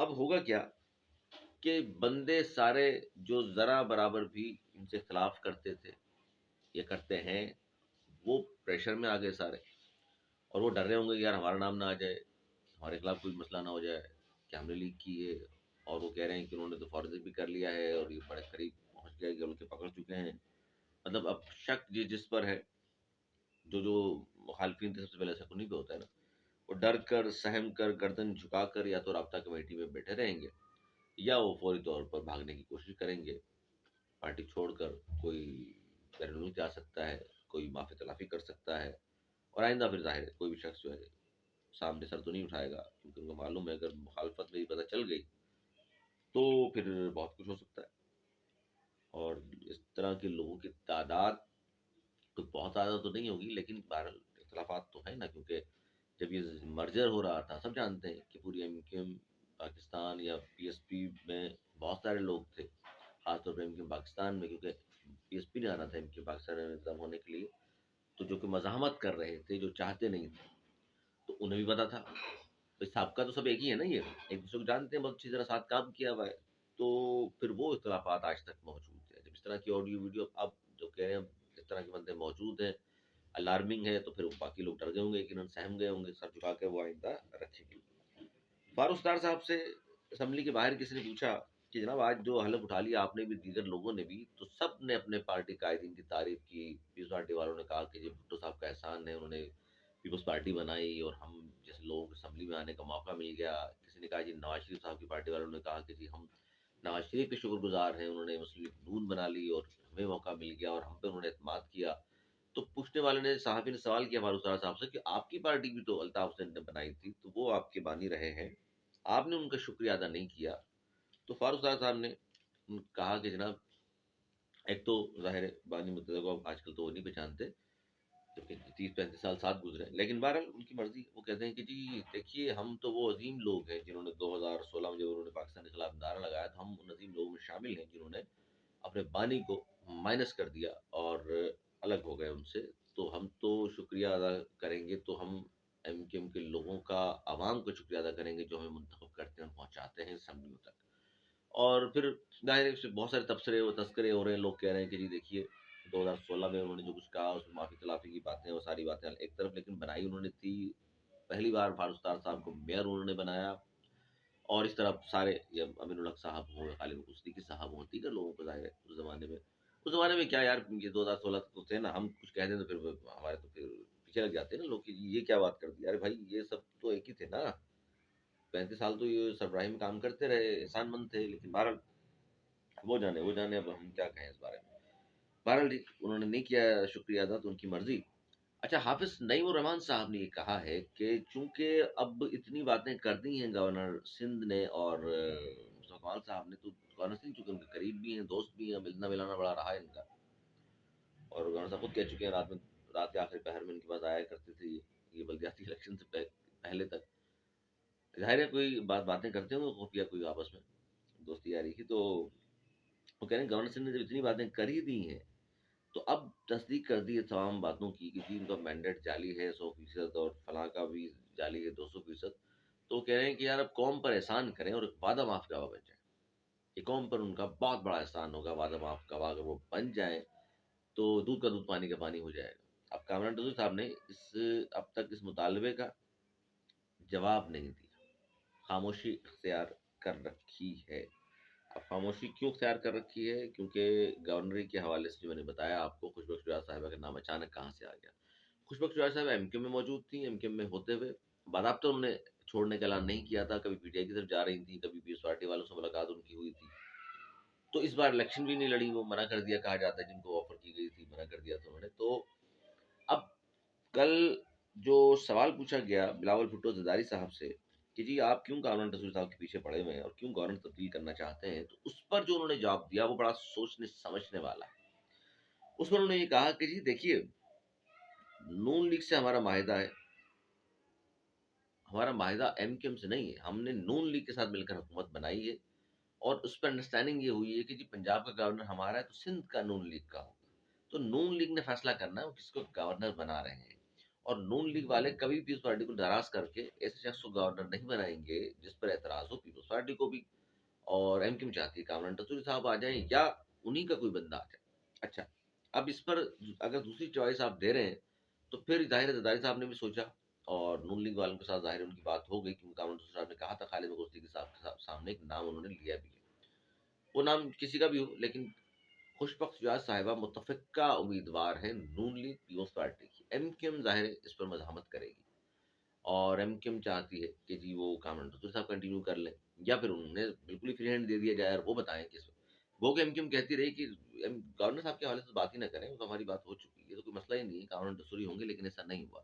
اب ہوگا کیا کہ بندے سارے جو ذرا برابر بھی ان سے اختلاف کرتے تھے یا کرتے ہیں، وہ پریشر میں آ گئے سارے، اور وہ ڈر رہے ہوں گے کہ یار ہمارا نام نہ آ جائے، ہمارے خلاف کوئی مسئلہ نہ ہو جائے کہ ہم نے لیک کی ہے، اور وہ کہہ رہے ہیں کہ انہوں نے تو فورجری بھی کر لیا ہے اور یہ بڑے قریب پہنچ گیا کہ ان کے پکڑ چکے ہیں۔ مطلب اب شک جس پر ہے، جو مخالفین تھے، سب سے پہلے شک انہیں پہ ہوتا ہے نا، وہ ڈر کر سہم کر گردن جھکا کر یا تو رابطہ کمیٹی میں بیٹھے رہیں گے، یا وہ فوری طور پر بھاگنے کی کوشش کریں گے، پارٹی چھوڑ کر۔ کوئی بیرون ملک جا سکتا ہے، کوئی معافی تلافی کر سکتا ہے، اور آئندہ پھر ظاہر ہے کوئی بھی شخص جو ہے سامنے سر تو نہیں اٹھائے گا، کیونکہ ان کو معلوم ہے اگر مخالفت میری پتہ چل گئی تو پھر بہت کچھ ہو سکتا ہے۔ اور اس طرح کے لوگوں کی تعداد تو بہت زیادہ تو نہیں ہوگی، لیکن بہرحال اختلافات تو ہیں نا، کیونکہ جب یہ مرجر ہو رہا تھا سب جانتے ہیں کہ پوری ایم کیو ایم پاکستان یا پی ایس پی میں بہت سارے لوگ تھے، خاص طور پہ ایم کیو ایم پاکستان میں، کیونکہ پی ایس پی نے آنا تھا ایم کیو ایم پاکستان میں نظام ہونے کے لیے، تو جو کہ مزاحمت کر رہے تھے، جو چاہتے نہیں تھے، تو انہیں بھی پتا تھا، تو سابقہ تو سب ایک ہی ہے نا، یہ ایک دوسرے کو جانتے ہیں، بہت اچھی طرح ساتھ کام کیا ہوا ہے، تو پھر وہ اختلافات آج تک موجود ہیں۔ جب اس طرح کی آڈیو ویڈیو اب جو کہہ رہے ہیں اس طرح کے بندے موجود ہیں، الارمنگ ہے، تو پھر باقی لوگ ڈر گئے ہوں گے کہ انہوں سہم گئے ہوں گے، سر جھکا کے وہ آئندہ رکھیں گے۔ فاروق ستار صاحب سے اسمبلی کے باہر کسی نے پوچھا کہ جناب آج جو حلف اٹھا لیا آپ نے بھی، دیگر لوگوں نے بھی، تو سب نے اپنے پارٹی قائدین کی تعریف کی۔ پیپلز پارٹی والوں نے کہا کہ یہ بھٹو صاحب کا احسان ہے، انہوں نے پیپلز پارٹی بنائی اور ہم جیسے لوگوں کو اسمبلی میں آنے کا موقع مل گیا۔ کسی نے کہا جی نواز شریف صاحب کی پارٹی والوں نے کہا کہ جی ہم نواز شریف کے شکر گزار ہیں، انہوں نے مسلم لیگ نون بنا لی اور ہمیں موقع مل گیا اور ہم پہ انہوں نے اعتماد کیا۔ تو پوچھنے والے نے، صحافی نے سوال کیا فاروق صاحب سے کہ آپ کی پارٹی بھی تو الطاف حسین نے بنائی تھی، تو وہ آپ کے بانی رہے ہیں، آپ نے ان کا شکریہ ادا نہیں کیا۔ تو فاروق صاحب نے کہا کہ جناب ایک تو ظاہر ہے بانی متحدہ کو آج کل تو وہ نہیں پہچانتے، جبکہ 30-35 سال ساتھ گزرے، لیکن بہرحال ان کی مرضی۔ وہ کہتے ہیں کہ جی دیکھیے ہم تو وہ عظیم لوگ ہیں جنہوں نے 2016 میں جب انہوں نے پاکستان کے خلاف نعرہ لگایا تو ہم ان عظیم لوگوں میں شامل ہیں جنہوں نے اپنے بانی کو مائنس کر دیا اور الگ ہو گئے ان سے۔ تو ہم تو شکریہ ادا کریں گے، تو ہم ایم کیو ایم کے لوگوں کا، عوام کا شکریہ ادا کریں گے جو ہمیں منتخب کرتے ہیں اور پہنچاتے ہیں اسمبلیوں تک۔ اور پھر ظاہر ہے اس میں بہت سارے تبصرے و تذکرے ہو رہے ہیں، لوگ کہہ رہے ہیں کہ جی دیکھیے 2016 میں انہوں نے جو کچھ کہا اس میں معافی تلافی کی باتیں، وہ ساری باتیں ایک طرف، لیکن بنائی انہوں نے تھی، پہلی بار فاروق ستار صاحب کو میئر انہوں نے بنایا، اور اس طرح سارے یا امین الحق صاحب ہوں یا خالد صدیقی صاحب ہوں، دیگر لوگوں کو ظاہر ہے اس زمانے میں کیا یار، یہ 2016 تک تو تھے نا، ہم کچھ کہہ دیں تو پھر ہمارے تو پھر پیچھے لگ جاتے ہیں نا لوگ کہ یہ کیا بات کر دی، ارے بھائی یہ سب تو ایک ہی تھے نا، 35 سال تو یہ سربراہی میں کام کرتے رہے، احسان مند تھے، لیکن بہرحال وہ جانے اب ہم کیا کہیں اس بارے میں۔ بہرحال جی انہوں نے نہیں کیا شکریہ ادا، تو ان کی مرضی۔ اچھا، حافظ نعیم الرحمان صاحب نے یہ کہا ہے کہ چونکہ اب اتنی باتیں کر دی ہیں گورنر سندھ نے اور مصطفیٰ کمال صاحب نے، تو گورنر سندھ چونکہ ان کے قریب بھی ہیں، دوست بھی ہیں، ملنا ملانا بڑا رہا ہے ان کا، اور گورنر صاحب خود کہہ چکے ہیں، رات کے آخری پہر میں ان کے پاس آیا کرتے تھے یہ بلدیاتی الیکشن سے پہلے تک، ظاہر ہے کوئی باتیں کرتے ہوں گے خفیہ، کوئی آپس میں دوستی یاری کی، تو وہ کہہ رہے ہیں گورنر سندھ نے جب اتنی باتیں کر ہی دی ہیں تو اب تصدیق کر دی ہے تمام باتوں کی کہ جی ان کا مینڈیٹ جعلی ہے 100%، اور فلاں کا بھی جعلی ہے 200%، تو وہ کہہ رہے ہیں کہ یار اب قوم پر احسان کریں اور ایک وعدہ معاف گواہ بن جائیں، یہ قوم پر ان کا بہت بڑا احسان ہوگا، وعدہ معاف گواہ اگر وہ بن جائیں تو دودھ کا دودھ پانی کا پانی ہو جائے گا۔ اب کامران ڈوزر صاحب نے اب تک اس مطالبے کا جواب نہیں دیا، خاموشی اختیار کر رکھی ہے۔ اب خاموشی کیوں اختیار کر رکھی ہے؟ کیونکہ گورنری کے حوالے سے جو میں نے بتایا آپ کو، خوش بخش شجاع صاحبہ کا نام اچانک کہاں سے آ گیا۔ خوش بخش شجاع صاحبہ ایم کیو میں موجود تھیں، ایم کیو میں ہوتے ہوئے باضابطہ انہوں نے چھوڑنے کا اعلان نہیں کیا تھا، کبھی پی ٹی آئی کی طرف جا رہی تھیں، کبھی پیپلز پارٹی والوں سے ملاقات ان کی ہوئی تھی، تو اس بار الیکشن بھی نہیں لڑی، وہ منع کر دیا، کہا جاتا ہے جن کو آفر کی گئی تھی منع کر دیا تھا انہوں نے۔ تو اب کل جو سوال پوچھا گیا بلاول بھٹو زرداری صاحب سے کہ جی آپ کیوں کامران رسول صاحب کے پیچھے پڑے ہوئے ہیں اور کیوں گورنر تبدیل کرنا چاہتے ہیں، تو اس پر جو انہوں نے جواب دیا وہ بڑا سوچنے سمجھنے والا ہے۔ اس پر انہوں نے یہ کہا کہ جی دیکھیے نون لیگ سے ہمارا معاہدہ ہے، ہمارا معاہدہ ایم کیو ایم سے نہیں ہے، ہم نے نون لیگ کے ساتھ مل کر حکومت بنائی ہے، اور اس پہ انڈرسٹینڈنگ یہ ہوئی ہے کہ جی پنجاب کا گورنر ہمارا ہے تو سندھ کا نون لیگ کا ہوگا، تو نون لیگ نے فیصلہ کرنا ہے وہ کس کو گورنر بنا رہے ہیں، اور نون لیگ والے کبھی پیپلز پارٹی کو ناراض کر کے ایسے شخص کو گورنر نہیں بنائیں گے جس پر اعتراض ہو پیپلز پیپلز پارٹی کو بھی، اور ایم کیو ایم چاہتی ہے کامران تصوری صاحب آ جائیں یا انہی کا کوئی بندہ آ جائے۔ اچھا، اب اس پر اگر دوسری چوائس آپ دے رہے ہیں تو پھر ظاہر ہے زرداری صاحب نے بھی سوچا، اور نون لیگ والوں کے ساتھ ظاہر ان کی بات ہو گئی، کیونکہ کامران تصوری صاحب نے کہا تھا خالد بغوثی صاحب کے سامنے ایک نام انہوں نے لیا بھی ہے، وہ نام کسی کا بھی ہو، لیکن خوش بخت شجاعت صاحبہ متفقہ امیدوار ہیں نون لیگ پیپلز پارٹی کی۔ ایم کیو ایم ظاہر ہے اس پر مزاحمت کرے گی، اور ایم کیو ایم چاہتی ہے کہ جی وہ کامران تصوری صاحب کنٹینیو کر لیں، یا پھر انہوں نے بالکل ہی فری ہینڈ دے دیا جائے اور وہ بتائیں کہ وہ کہ ایم کیو ایم کہتی رہی کہ گورنر صاحب کے حوالے سے بات ہی نہ کریں، وہ تو ہماری بات ہو چکی ہے، یہ تو کوئی مسئلہ ہی نہیں ہے، کامران تصوری ہوں گے، لیکن ایسا نہیں ہوا۔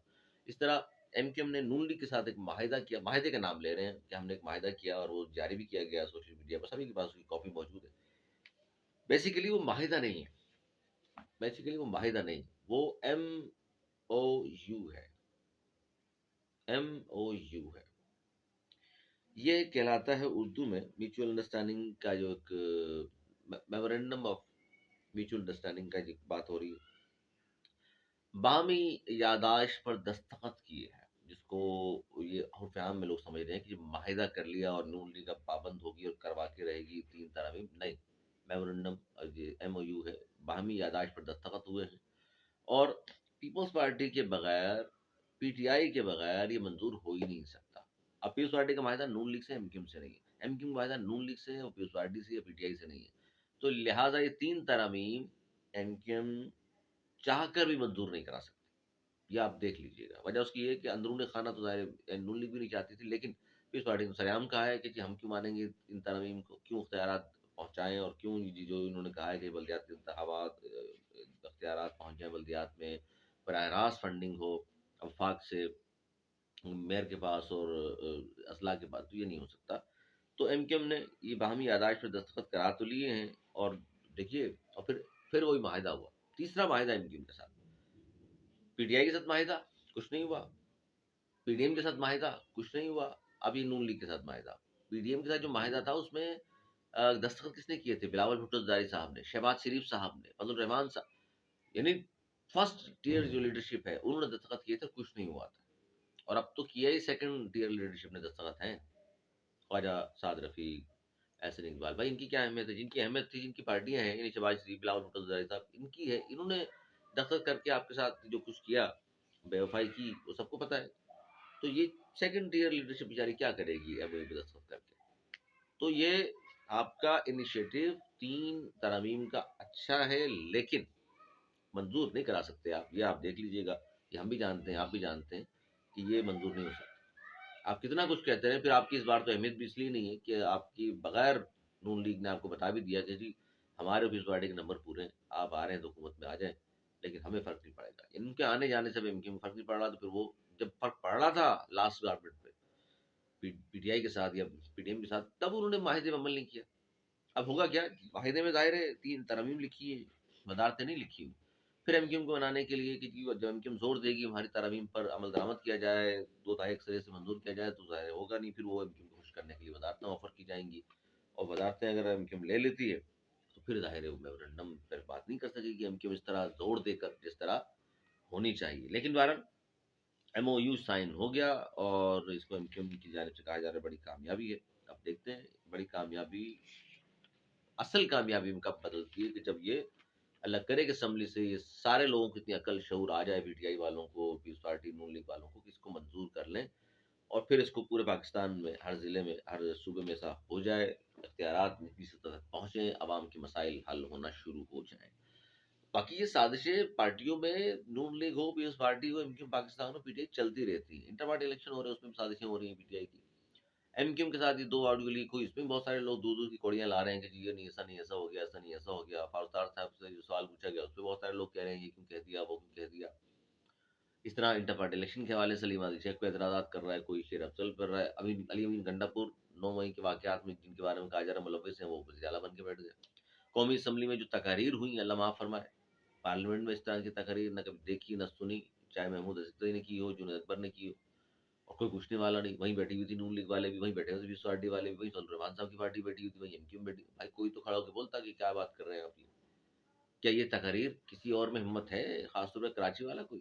اس طرح ایم کیو ایم نے نون لیگ کے ساتھ ایک معاہدہ کیا، معاہدے کا نام لے رہے ہیں کہ ہم نے ایک معاہدہ کیا، اور وہ جاری بھی کیا گیا سوشل میڈیا پر، سبھی کے پاس اس کی کاپی موجود ہے۔ بیسیکلی وہ معاہدہ نہیں ہے، بیسیکلی وہ معاہدہ نہیں، وہ ایم او یو ہے، ایم او یو ہے، یہ کہلاتا ہے اردو میں میوچل انڈرسٹینڈنگ کا جو ایک میمورینڈم آف میوچل انڈرسٹینڈنگ کا جو بات ہو رہی ہے، باہمی یاداشت پر دستخط کیے ہیں، جس کو یہ عرف عام میں لوگ سمجھ رہے ہیں کہ معاہدہ کر لیا اور نون لیگ اب پابند ہوگی اور کرواتی رہے گی تین ترامیم، نہیں، میمورینڈم یہ ایم او یو ہے، باہمی یاداشت پر دستخط ہوئے ہیں، اور پیپلز پارٹی کے بغیر، پی ٹی آئی کے بغیر یہ منظور ہو ہی نہیں سکتا۔ اب پیپلز پارٹی کا معاہدہ نون لیگ سے ایم کیو ایم سے نہیں ہے، ایم کیو ایم کا معاہدہ نون لیگ سے ہے اور پیپلز پارٹی سے یا پی ٹی آئی سے نہیں ہے، تو لہٰذا یہ تین ترامیم ایم کیو ایم چاہ کر بھی منظور نہیں کرا سکتی، یہ آپ دیکھ لیجئے گا۔ وجہ اس کی یہ ہے کہ اندرون خانہ تو ظاہر نون لیگ بھی نہیں چاہتی تھی، لیکن پیپلز پارٹی نے سریعام کہا ہے کہ جی ہم کیوں مانیں گے ان ترامیم کو، کیوں اختیارات پہنچائیں، اور کیوں جو انہوں نے کہا ہے کہ بلدیاتی انتخابات اختیارات پہنچ جائیں بلدیات میں، براہ راست فنڈنگ ہو وفاق سے میئر کے پاس اور اضلاع کے پاس، تو یہ نہیں ہو سکتا۔ تو ایم کیو ایم نے یہ باہمی یاداشت پہ دستخط کرا تو لیے ہیں، اور دیکھیے، اور پھر وہی معاہدہ ہوا، تیسرا معاہدہ ایم کیو ایم کے ساتھ، پی ٹی آئی کے ساتھ معاہدہ کچھ نہیں ہوا، پی ڈی ایم کے ساتھ معاہدہ کچھ نہیں ہوا، اب یہ نون لیگ کے ساتھ معاہدہ۔ پی ڈی ایم کے ساتھ جو معاہدہ تھا اس میں دستخط کس نے کیے تھے؟ بلاول بھٹو زرداری صاحب نے، شہباز شریف صاحب نے، فضل الرحمان صاحب، یعنی فرسٹ ٹیئر جو لیڈرشپ ہے انہوں نے دستخط کیے تھے، کچھ نہیں ہوا تھا۔ اور اب تو کیا ہی سیکنڈ ٹیئر لیڈرشپ نے دستخط ہیں، خواجہ سعد رفیق، احسن اقبال، بھائی ان کی کیا اہمیت ہے؟ جن کی اہمیت تھی، جن کی پارٹیاں ہیں، یعنی شہباز شریف، بلاول بھٹو زرداری صاحب، ان کی ہے، انہوں نے دستخط کر کے آپ کے ساتھ جو کچھ کیا، بے وفائی کی، وہ سب کو پتہ ہے۔ تو یہ سیکنڈ ٹیئر لیڈرشپ بیچاری کیا کرے گی اب یہ دستخط کر کے؟ تو یہ آپ کا انیشیٹو تین ترامیم کا اچھا ہے، لیکن منظور نہیں کرا سکتے آپ، یہ آپ دیکھ لیجئے گا، یہ ہم بھی جانتے ہیں، آپ بھی جانتے ہیں کہ یہ منظور نہیں ہو سکتا۔ آپ کتنا کچھ کہتے رہے، پھر آپ کی اس بار تو اہمیت بھی اس لیے نہیں ہے کہ آپ کی بغیر نون لیگ نے آپ کو بتا بھی دیا کہ جی ہمارے آفس پارٹی کے نمبر پورے ہیں، آپ آ رہے ہیں تو حکومت میں آ جائیں، لیکن ہمیں فرق نہیں پڑے گا۔ ان کے آنے جانے سے ان کے فرق نہیں پڑ رہا، تو پھر وہ جب فرق پڑ رہا تھا لاسٹ گورنمنٹ پہ پی ٹی آئی کے ساتھ یا پی ڈی ایم کے ساتھ، تب انہوں نے معاہدے میں عمل نہیں کیا۔ اب ہوگا کیا، معاہدے میں ظاہر ہے تین ترامیم لکھی ہیں، وزارتیں نہیں لکھی ہوئی، پھر ایم کیو ایم کو بنانے کے لیے کہ جب ایم کیو ایم زور دے گی ہماری ترامیم پر عمل درآمد کیا جائے، دو تہائی اکثریت سے منظور کیا جائے، تو ظاہر ہوگا نہیں، پھر وہ ایم کیو ایم کو خوش کرنے کے لیے وزارتیں آفر کی جائیں گی، اور وزارتیں اگر ایم کیو ایم لے لیتی ہے تو پھر ظاہر ہے وہ میمورینڈم پر بات نہیں کر سکے گی ایم کیو ایم اس طرح زور دے کر جس طرح ہونی چاہیے۔ لیکن بہرحال ایم او یو سائن ہو گیا، اور اس کو ایم کیو ایم کی جانب سے کہا جا رہا ہے بڑی کامیابی ہے۔ اب دیکھتے ہیں بڑی کامیابی اصل کامیابی میں کب بدلتی ہے، کہ جب یہ اللہ کرے کہ اسمبلی سے یہ سارے لوگوں کو اتنی عقل شعور آ جائے، پی ٹی آئی والوں کو، پیپلز پارٹی نون لیگ والوں کو، کہ اس کو منظور کر لیں، اور پھر اس کو پورے پاکستان میں ہر ضلع میں ہر صوبے میں ایسا ہو جائے، اختیارات نچلی سطح تک پہنچیں، عوام کے مسائل حل ہونا شروع ہو جائیں۔ باقی یہ سازشیں پارٹیوں میں، نون لیگ ہو، پیپلز پارٹی ہو، ایم کیو پاکستان ہو، پی ٹی آئی چلتی رہتی ہے، انٹر پارٹی الیکشن ہو رہے ہیں اس میں بھی سازشیں ہو رہی ہیں پی ٹی آئی کی، ایم کیو ایم کے ساتھ یہ دو آڈیو لیک ہوئی، اس میں بہت سارے لوگ دور دور کی کوڑیاں لا رہے ہیں کہ جی یہ نہیں، ایسا نہیں، ایسا ہو گیا، ایسا نہیں، ایسا ہو گیا۔ فاروق صاحب سے جو سوال پوچھا گیا اس پہ بہت سارے لوگ کہہ رہے ہیں یہ کیوں کہہ دیا، وہ کیوں کہہ دیا۔ اس طرح انٹر پارٹی الیکشن کے حوالے سے سلیم عادل شیخ پہ اعتراضات کر رہا ہے کوئی، شیر افضل کر رہا ہے، علی امین گنڈا پور 9 مئی کے واقعات میں جن کے بارے میں کہا جا رہا ہے ملوث ہیں، وہ وزیر اعلیٰ بن کے بیٹھ گئے۔ قومی اسمبلی میں جو تقاریر ہوئی، اللہ معاف فرمائے، پارلیمنٹ میں اس طرح کی تقاریر نہ کبھی دیکھی نہ سنی، چاہے محمود عزیزی نے کی ہو، جنید اکبر نے کی ہو، اور کوئی پوچھنے والا نہیں، وہیں بیٹھی ہوئی تھی نون لیگ والے بھی، وہیں بیٹھے ہوئے تھے پیپلز پارٹی والے بھی، وہیں فضل الرحمان صاحب کی پارٹی بیٹھی ہوئی تھی، وہیں ایم کیو ایم بیٹھی، بھائی کوئی تو کھڑا ہو کے بولتا کہ کیا بات کر رہے ہیں آپ یہ؟ کیا یہ تقاریر کسی اور میں ہمت ہے، خاص طور پہ کراچی والا کوئی؟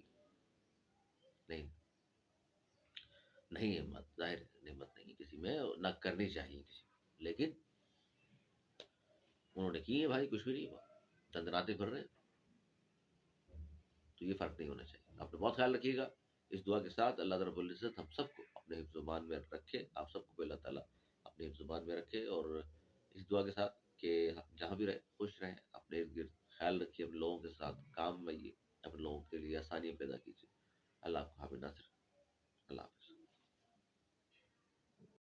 نہیں، نہیں ہمت، ظاہر ہے ہمت نہیں کسی میں، اور نہ کرنی چاہیے کسی میں۔ لیکن انہوں نے کی ہے بھائی، کچھ بھی نہیں ہوا، دندناتے پھر رہے ہیں۔ تو یہ فرق نہیں ہونا چاہیے، آپ نے بہت خیال رکھیے گا۔ اس دعا کے ساتھ اللہ رب العزت ہم سب کو اپنے حفظ و امان میں رکھے، آپ سب کو بھی اللہ تعالیٰ اپنے حفظ و امان میں رکھے، اور اس دعا کے ساتھ کہ جہاں بھی رہیں خوش رہیں، اپنے ارد گرد خیال رکھیے، اپنے لوگوں کے ساتھ کام میں اپنے لوگوں کے لیے آسانیاں پیدا کیجیے۔ اللہ آپ کو حافظ ناصر، اللہ حافظ۔